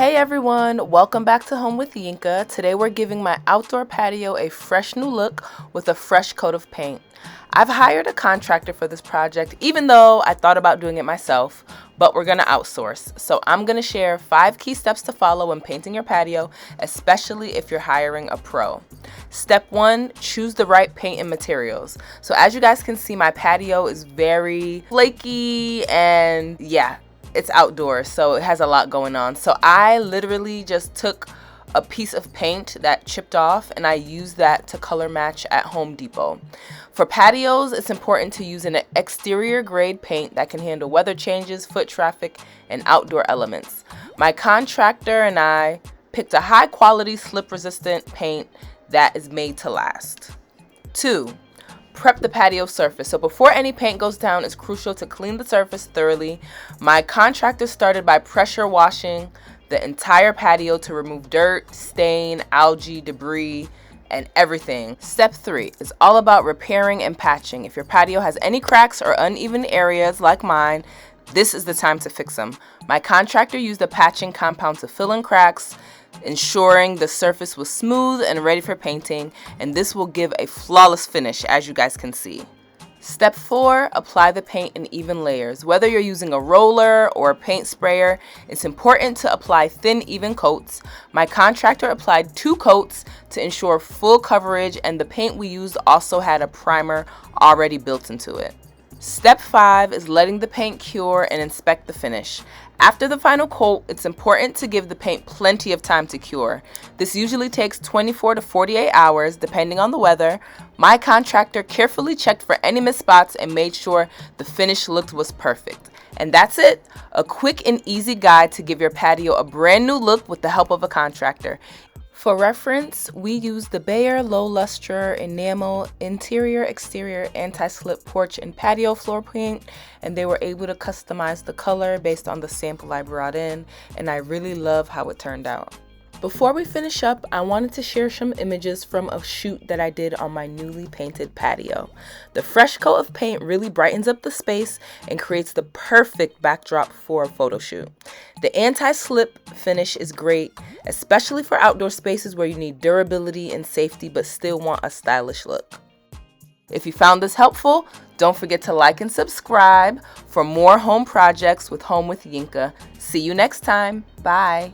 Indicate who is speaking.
Speaker 1: Hey everyone, welcome back to Home with Yinka. Today we're giving my outdoor patio a fresh new look with a fresh coat of paint. I've hired a contractor for this project, even though I thought about doing it myself, but we're gonna outsource. So I'm gonna share 5 key steps to follow when painting your patio, especially if you're hiring a pro. Step 1, choose the right paint and materials. So as you guys can see, my patio is very flaky and it's outdoors, so it has a lot going on. So I literally just took a piece of paint that chipped off and I used that to color match at Home Depot. For patios, it's important to use an exterior grade paint that can handle weather changes, foot traffic, and outdoor elements. My contractor and I picked a high quality slip resistant paint that is made to last. 2. Prep the patio surface. So before any paint goes down, it's crucial to clean the surface thoroughly. My contractor started by pressure washing the entire patio to remove dirt, stain, algae, debris, and everything. Step 3 is all about repairing and patching. If your patio has any cracks or uneven areas like mine, this is the time to fix them. My contractor used a patching compound to fill in cracks, ensuring the surface was smooth and ready for painting, and this will give a flawless finish, as you guys can see. Step 4, apply the paint in even layers. Whether you're using a roller or a paint sprayer, it's important to apply thin, even coats. My contractor applied 2 coats to ensure full coverage, and the paint we used also had a primer already built into it. Step 5 is letting the paint cure and inspect the finish. After the final coat, it's important to give the paint plenty of time to cure. This usually takes 24 to 48 hours, depending on the weather. My contractor carefully checked for any missed spots and made sure the finished look was perfect. And that's it, a quick and easy guide to give your patio a brand new look with the help of a contractor. For reference, we used the Behr Low Luster Enamel Interior Exterior Anti-Slip Porch and Patio Floor Paint, and they were able to customize the color based on the sample I brought in, and I really love how it turned out. Before we finish up, I wanted to share some images from a shoot that I did on my newly painted patio. The fresh coat of paint really brightens up the space and creates the perfect backdrop for a photo shoot. The anti-slip finish is great, especially for outdoor spaces where you need durability and safety but still want a stylish look. If you found this helpful, don't forget to like and subscribe for more home projects with Home with Yinka. See you next time. Bye.